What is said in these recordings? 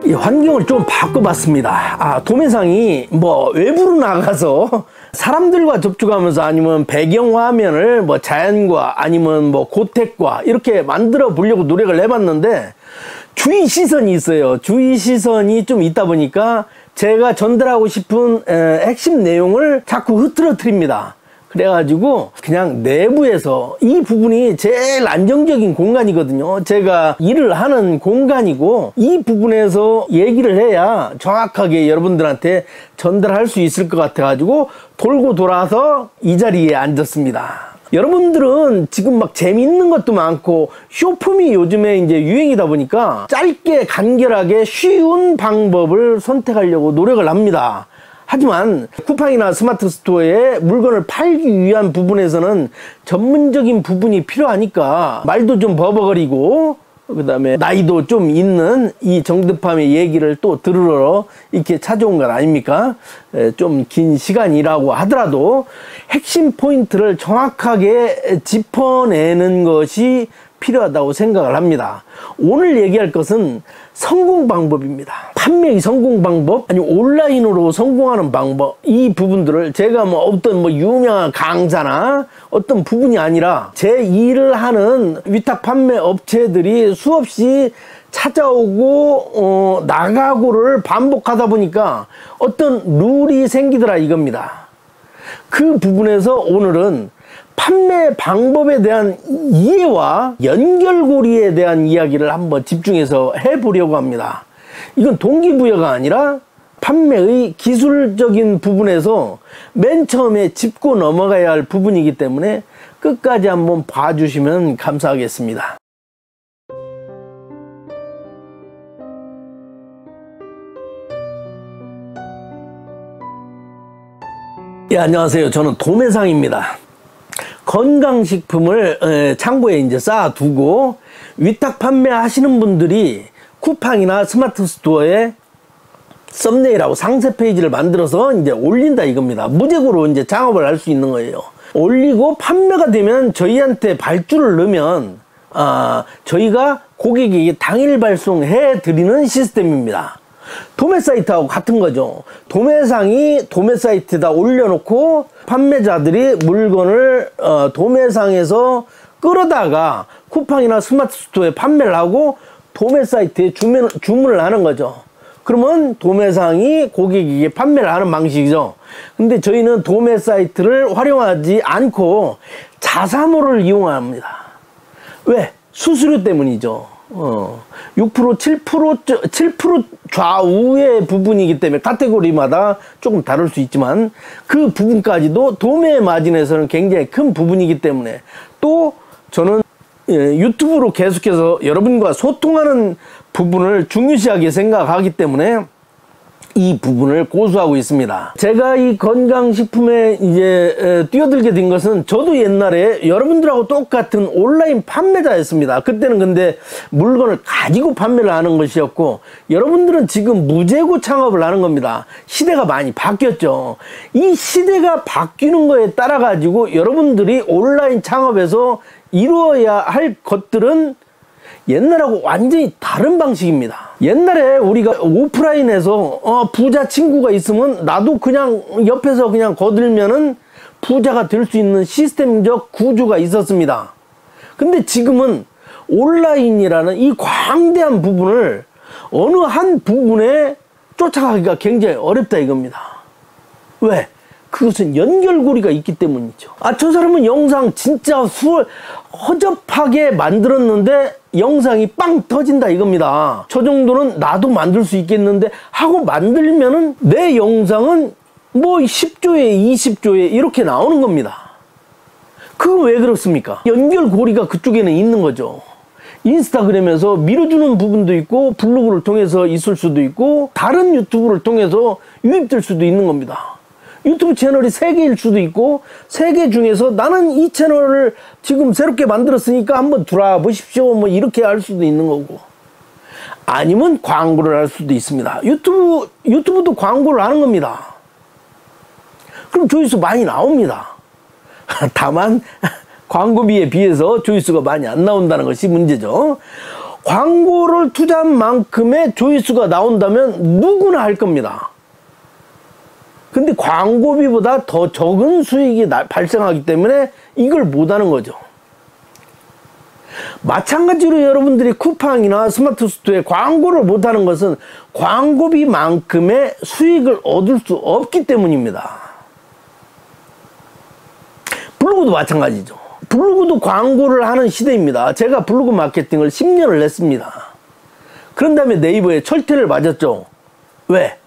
이 환경을 좀 바꿔봤습니다. 도매상이 뭐 외부로 나가서 사람들과 접촉하면서 아니면 배경화면을 뭐 자연과 아니면 뭐 고택과 이렇게 만들어 보려고 노력을 해봤는데 주의 시선이 있어요. 주의 시선이 좀 있다 보니까 제가 전달하고 싶은 핵심 내용을 자꾸 흐트러뜨립니다. 그래가지고 그냥 내부에서 이 부분이 제일 안정적인 공간이거든요. 제가 일을 하는 공간이고 이 부분에서 얘기를 해야 정확하게 여러분들한테 전달할 수 있을 것 같아가지고 돌고 돌아서 이 자리에 앉았습니다. 여러분들은 지금 막 재밌는 것도 많고 쇼폼이 요즘에 이제 유행이다 보니까 짧게 간결하게 쉬운 방법을 선택하려고 노력을 합니다. 하지만 쿠팡이나 스마트 스토어에 물건을 팔기 위한 부분에서는 전문적인 부분이 필요하니까 말도 좀 버벅거리고 그 다음에 나이도 좀 있는 이 정드팜의 얘기를 또 들으러 이렇게 찾아온 건 아닙니까? 좀 긴 시간이라고 하더라도 핵심 포인트를 정확하게 짚어내는 것이 필요하다고 생각을 합니다. 오늘 얘기할 것은 성공 방법입니다. 판매의 성공 방법, 아니 온라인으로 성공하는 방법, 이 부분들을 제가 뭐 어떤 뭐 유명한 강사나 어떤 부분이 아니라 제 일을 하는 위탁 판매 업체들이 수없이 찾아오고 나가고를 반복하다 보니까 어떤 룰이 생기더라 이겁니다. 그 부분에서 오늘은 판매 방법에 대한 이해와 연결고리에 대한 이야기를 한번 집중해서 해보려고 합니다. 이건 동기부여가 아니라 판매의 기술적인 부분에서 맨 처음에 짚고 넘어가야 할 부분이기 때문에 끝까지 한번 봐주시면 감사하겠습니다. 예, 안녕하세요. 저는 도매상입니다. 건강식품을 창고에 이제 쌓아두고 위탁 판매하시는 분들이 쿠팡이나 스마트 스토어에 썸네일하고 상세 페이지를 만들어서 이제 올린다 이겁니다. 무제고로 이제 창업을 할 수 있는 거예요. 올리고 판매가 되면 저희한테 발주를 넣으면 저희가 고객에게 당일 발송해 드리는 시스템입니다. 도매 사이트하고 같은 거죠. 도매상이 도매 사이트에다 올려놓고 판매자들이 물건을 도매상에서 끌어다가 쿠팡이나 스마트 스토어에 판매를 하고 도매 사이트에 주문을 하는 거죠. 그러면 도매상이 고객에게 판매를 하는 방식이죠. 근데 저희는 도매 사이트를 활용하지 않고 자사모를 이용합니다. 왜? 수수료 때문이죠. 6%, 7% 좌우의 부분이기 때문에 카테고리마다 조금 다를 수 있지만 그 부분까지도 도매 마진에서는 굉장히 큰 부분이기 때문에 또 저는 유튜브로 계속해서 여러분과 소통하는 부분을 중요시하게 생각하기 때문에 이 부분을 고수하고 있습니다. 제가 이 건강식품에 이제 뛰어들게 된 것은 저도 옛날에 여러분들하고 똑같은 온라인 판매자였습니다. 그때는 근데 물건을 가지고 판매를 하는 것이었고 여러분들은 지금 무재고 창업을 하는 겁니다. 시대가 많이 바뀌었죠. 이 시대가 바뀌는 거에 따라 가지고 여러분들이 온라인 창업에서 이루어야 할 것들은 옛날하고 완전히 다른 방식입니다. 옛날에 우리가 오프라인에서 부자 친구가 있으면 나도 그냥 옆에서 그냥 거들면은 부자가 될 수 있는 시스템적 구조가 있었습니다. 근데 지금은 온라인이라는 이 광대한 부분을 어느 한 부분에 쫓아가기가 굉장히 어렵다 이겁니다. 왜? 그것은 연결고리가 있기 때문이죠. 저 사람은 영상 진짜 허접하게 만들었는데 영상이 빵 터진다 이겁니다. 저 정도는 나도 만들 수 있겠는데 하고 만들면은 내 영상은 뭐 10조에 20조에 이렇게 나오는 겁니다. 그건 왜 그렇습니까? 연결고리가 그쪽에는 있는 거죠. 인스타그램에서 밀어주는 부분도 있고 블로그를 통해서 있을 수도 있고 다른 유튜브를 통해서 유입될 수도 있는 겁니다. 유튜브 채널이 3개일 수도 있고 3개 중에서 나는 이 채널을 지금 새롭게 만들었으니까 한번 들어와 보십시오 뭐 이렇게 할 수도 있는 거고 아니면 광고를 할 수도 있습니다. 유튜브도 광고를 하는 겁니다. 그럼 조회수 많이 나옵니다. 다만 광고비에 비해서 조회수가 많이 안 나온다는 것이 문제죠. 광고를 투자한 만큼의 조회수가 나온다면 누구나 할 겁니다. 근데 광고비보다 더 적은 수익이 발생하기 때문에 이걸 못하는 거죠. 마찬가지로 여러분들이 쿠팡이나 스마트 스토어에 광고를 못하는 것은 광고비만큼의 수익을 얻을 수 없기 때문입니다. 블로그도 마찬가지죠. 블로그도 광고를 하는 시대입니다. 제가 블로그 마케팅을 10년을 했습니다. 그런 다음에 네이버에 철퇴를 맞았죠. 왜?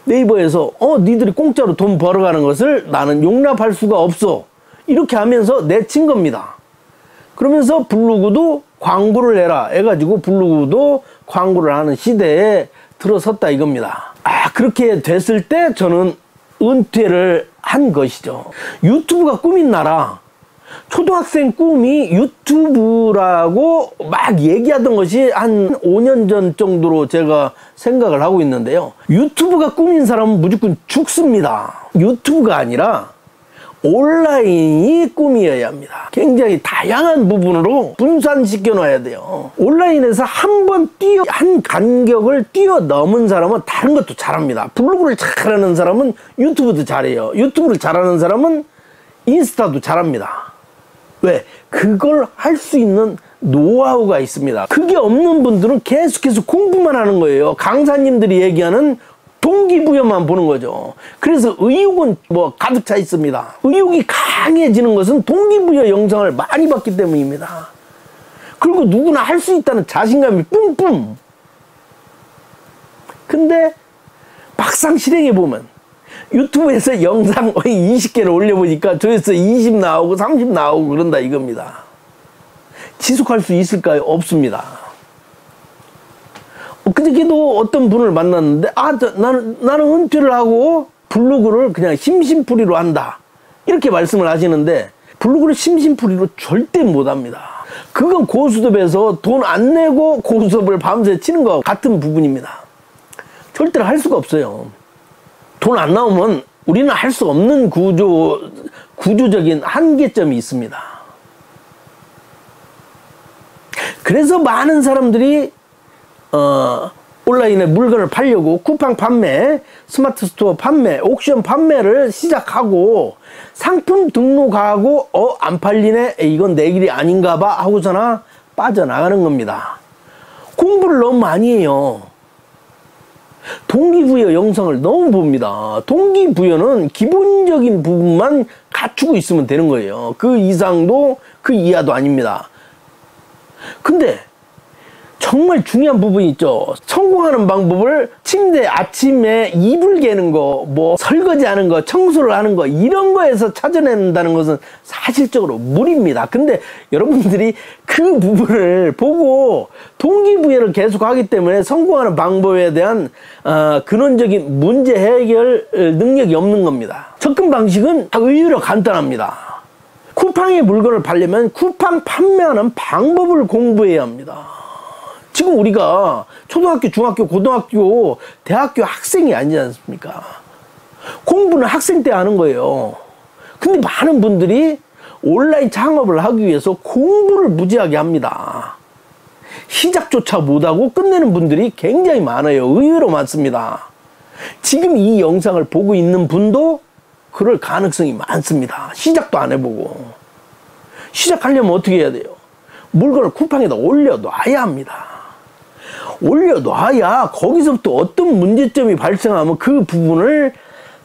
네이버에서 니들이 공짜로 돈 벌어가는 것을 나는 용납할 수가 없어. 이렇게 하면서 내친 겁니다. 그러면서 블로그도 광고를 해라 해가지고 블로그도 광고를 하는 시대에 들어섰다 이겁니다. 그렇게 됐을 때 저는 은퇴를 한 것이죠. 유튜브가 꿈인 나라. 초등학생 꿈이 유튜브라고 막 얘기하던 것이 한 5년 전 정도로 제가 생각을 하고 있는데요. 유튜브가 꿈인 사람은 무조건 죽습니다. 유튜브가 아니라 온라인이 꿈이어야 합니다. 굉장히 다양한 부분으로 분산시켜 놔야 돼요. 온라인에서 한 간격을 뛰어넘은 사람은 다른 것도 잘합니다. 블로그를 잘하는 사람은 유튜브도 잘해요. 유튜브를 잘하는 사람은 인스타도 잘합니다. 왜? 그걸 할 수 있는 노하우가 있습니다. 그게 없는 분들은 계속해서 공부만 하는 거예요. 강사님들이 얘기하는 동기부여만 보는 거죠. 그래서 의욕은 가득 차 있습니다. 의욕이 강해지는 것은 동기부여 영상을 많이 봤기 때문입니다. 그리고 누구나 할 수 있다는 자신감이 뿜뿜. 근데 막상 실행해 보면 유튜브에서 영상 20개를 올려보니까 조회수 20 나오고 30 나오고 그런다 이겁니다. 지속할 수 있을까요? 없습니다. 그저께도 어떤 분을 만났는데 나는 은퇴를 하고 블로그를 그냥 심심풀이로 한다 이렇게 말씀을 하시는데 블로그를 심심풀이로 절대 못합니다. 그건 고수톱에서 돈 안 내고 고수톱을 밤새 치는 거와 같은 부분입니다. 절대로 할 수가 없어요. 돈 안 나오면 우리는 할 수 없는 구조적인 한계점이 있습니다. 그래서 많은 사람들이 온라인에 물건을 팔려고 쿠팡 판매, 스마트 스토어 판매, 옥션 판매를 시작하고 상품 등록하고 안 팔리네? 이건 내 길이 아닌가 봐 하고서나 빠져나가는 겁니다. 공부를 너무 많이 해요. 동기부여 영상을 너무 봅니다. 동기부여는 기본적인 부분만 갖추고 있으면 되는 거예요. 그 이상도 그 이하도 아닙니다. 근데 정말 중요한 부분이 있죠. 성공하는 방법을 침대 아침에 이불 개는 거, 설거지하는 거, 청소를 하는 거 이런 거에서 찾아낸다는 것은 사실적으로 무리입니다. 근데 여러분들이 그 부분을 보고 동기부여를 계속하기 때문에 성공하는 방법에 대한 근원적인 문제 해결 능력이 없는 겁니다. 접근 방식은 의외로 간단합니다. 쿠팡에 물건을 팔려면 쿠팡 판매하는 방법을 공부해야 합니다. 지금 우리가 초등학교, 중학교, 고등학교, 대학교 학생이 아니지 않습니까? 공부는 학생 때 하는 거예요. 근데 많은 분들이 온라인 창업을 하기 위해서 공부를 무지하게 합니다. 시작조차 못하고 끝내는 분들이 굉장히 많아요. 의외로 많습니다. 지금 이 영상을 보고 있는 분도 그럴 가능성이 많습니다. 시작도 안 해보고. 시작하려면 어떻게 해야 돼요? 물건을 쿠팡에다 올려놔야 합니다. 올려놔야 거기서부터 어떤 문제점이 발생하면 그 부분을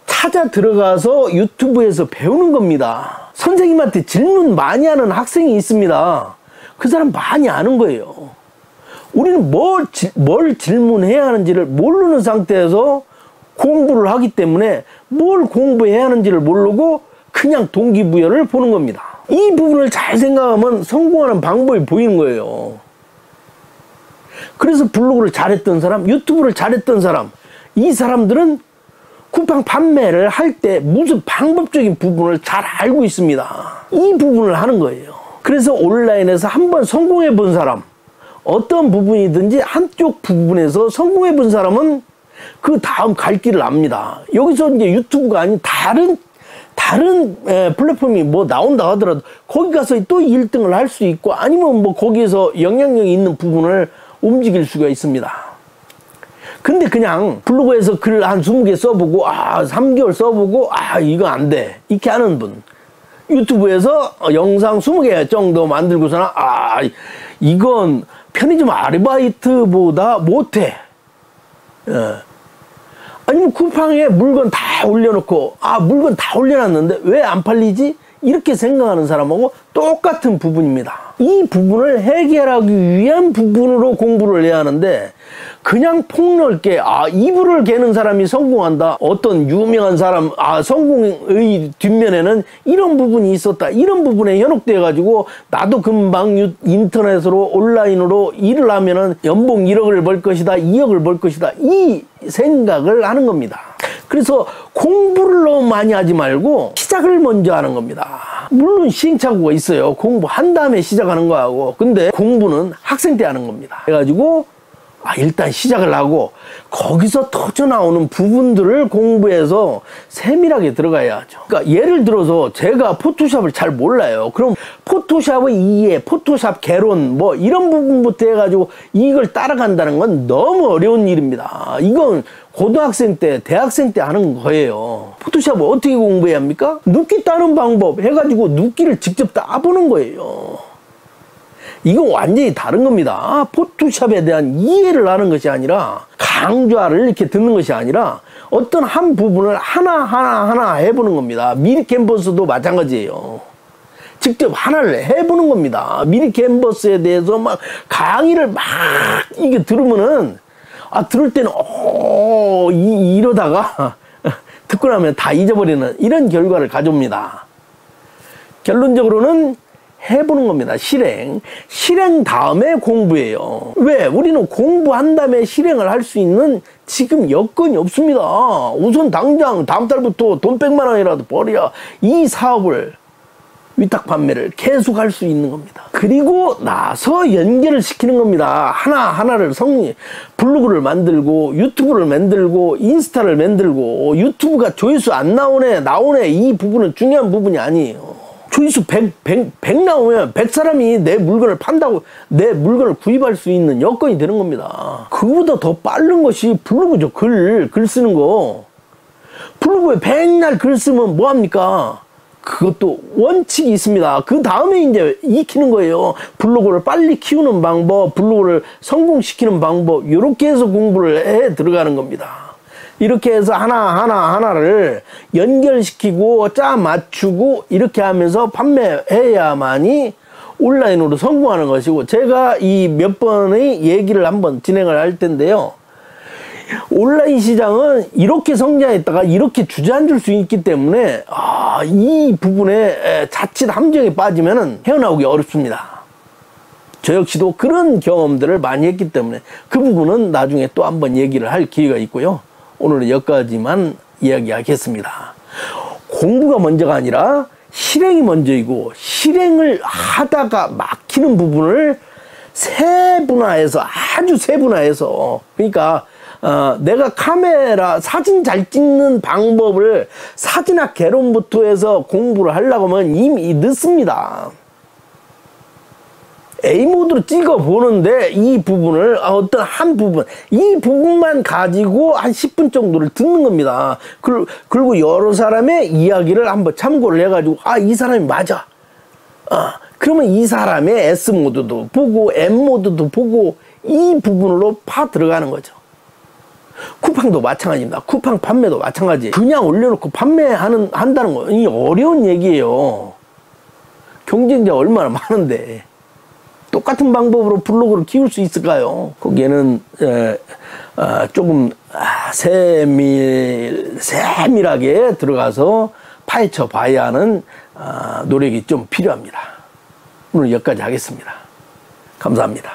찾아 들어가서 유튜브에서 배우는 겁니다. 선생님한테 질문 많이 하는 학생이 있습니다. 그 사람 많이 아는 거예요. 우리는 뭘 질문해야 하는지를 모르는 상태에서 공부를 하기 때문에 뭘 공부해야 하는지를 모르고 그냥 동기부여를 보는 겁니다. 이 부분을 잘 생각하면 성공하는 방법이 보이는 거예요. 그래서 블로그를 잘했던 사람, 유튜브를 잘했던 사람, 이 사람들은 쿠팡 판매를 할 때 무슨 방법적인 부분을 잘 알고 있습니다. 이 부분을 하는 거예요. 그래서 온라인에서 한번 성공해 본 사람, 어떤 부분이든지 한쪽 부분에서 성공해 본 사람은 그 다음 갈 길을 압니다. 여기서 이제 유튜브가 아닌 다른 다른 플랫폼이 뭐 나온다 하더라도 거기 가서 또 1등을 할 수 있고 아니면 뭐 거기에서 영향력이 있는 부분을 움직일 수가 있습니다. 근데 그냥 블로그에서 글 한 20개 써보고 3개월 써보고 이거 안 돼 이렇게 하는 분, 유튜브에서 영상 20개 정도 만들고서는 이건 편의점 아르바이트보다 못해. 아니면 쿠팡에 물건 다 올려놓고 물건 다 올려놨는데 왜 안 팔리지? 이렇게 생각하는 사람하고 똑같은 부분입니다. 이 부분을 해결하기 위한 부분으로 공부를 해야 하는데 그냥 폭넓게 이불을 개는 사람이 성공한다, 어떤 유명한 사람 성공의 뒷면에는 이런 부분이 있었다, 이런 부분에 현혹돼 가지고 나도 금방 인터넷으로 온라인으로 일을 하면은 연봉 1억을 벌 것이다, 2억을 벌 것이다, 이 생각을 하는 겁니다. 그래서 공부를 너무 많이 하지 말고 시작을 먼저 하는 겁니다. 물론 시행착오가 있어요. 공부한 다음에 시작하는 거하고. 근데 공부는 학생 때 하는 겁니다. 그래가지고 일단 시작을 하고 거기서 터져 나오는 부분들을 공부해서 세밀하게 들어가야 하죠. 그러니까 예를 들어서 제가 포토샵을 잘 몰라요. 그럼 포토샵의 이해, 포토샵 개론 뭐 이런 부분부터 해가지고 이걸 따라간다는 건 너무 어려운 일입니다. 이건 고등학생 때, 대학생 때 하는 거예요. 포토샵을 어떻게 공부해야 합니까? 눕기 따는 방법 해가지고 눕기를 직접 따보는 거예요. 이건 완전히 다른 겁니다. 포토샵에 대한 이해를 하는 것이 아니라 강좌를 이렇게 듣는 것이 아니라 어떤 한 부분을 하나하나 해보는 겁니다. 미리 캔버스도 마찬가지예요. 직접 하나를 해보는 겁니다. 미리 캔버스에 대해서 막 강의를 막 이게 들으면은 들을 때는 이러다가 듣고 나면 다 잊어버리는 이런 결과를 가져옵니다. 결론적으로는 해보는 겁니다. 실행 다음에 공부예요. 왜? 우리는 공부한 다음에 실행을 할 수 있는 지금 여건이 없습니다. 우선 당장 다음 달부터 돈 100만 원이라도 벌어야 이 사업을, 위탁 판매를 계속 할 수 있는 겁니다. 그리고 나서 연결을 시키는 겁니다. 하나하나를 블로그를 만들고 유튜브를 만들고 인스타를 만들고 유튜브가 조회수 안 나오네 이 부분은 중요한 부분이 아니에요. 조회수 100 나오면 100사람이 내 물건을 판다고 내 물건을 구입할 수 있는 여건이 되는 겁니다. 그거보다 더 빠른 것이 블로그죠. 글 쓰는 거. 블로그에 백날 글 쓰면 뭐합니까? 그것도 원칙이 있습니다. 그 다음에 이제 익히는 거예요. 블로그를 빨리 키우는 방법, 블로그를 성공시키는 방법, 이렇게 해서 공부를 해 들어가는 겁니다. 이렇게 해서 하나를 연결시키고 짜 맞추고 이렇게 하면서 판매해야만이 온라인으로 성공하는 것이고, 제가 이 몇 번의 얘기를 한번 진행을 할 텐데요. 온라인 시장은 이렇게 성장했다가 이렇게 주저앉을 수 있기 때문에 이 부분에 자칫 함정에 빠지면 헤어나오기 어렵습니다. 저 역시도 그런 경험들을 많이 했기 때문에 그 부분은 나중에 또 한번 얘기를 할 기회가 있고요. 오늘은 여기까지만 이야기하겠습니다. 공부가 먼저가 아니라 실행이 먼저이고, 실행을 하다가 막히는 부분을 세분화해서, 아주 세분화해서, 그러니까 내가 카메라 사진 잘 찍는 방법을 사진학 개론부터 해서 공부를 하려고 하면 이미 늦습니다. A모드로 찍어 보는데 이 부분을 어떤 한 부분, 이 부분만 가지고 한 10분 정도를 듣는 겁니다. 그리고 여러 사람의 이야기를 한번 참고를 해가지고 이 사람이 맞아. 그러면 이 사람의 S모드도 보고 M모드도 보고 이 부분으로 파 들어가는 거죠. 쿠팡도 마찬가지입니다. 쿠팡 판매도 마찬가지. 그냥 올려놓고 한다는 거, 이 어려운 얘기예요. 경쟁자 얼마나 많은데 똑같은 방법으로 블로그를 키울 수 있을까요? 거기에는 조금 세밀하게 들어가서 파헤쳐 봐야 하는 노력이 좀 필요합니다. 오늘 여기까지 하겠습니다. 감사합니다.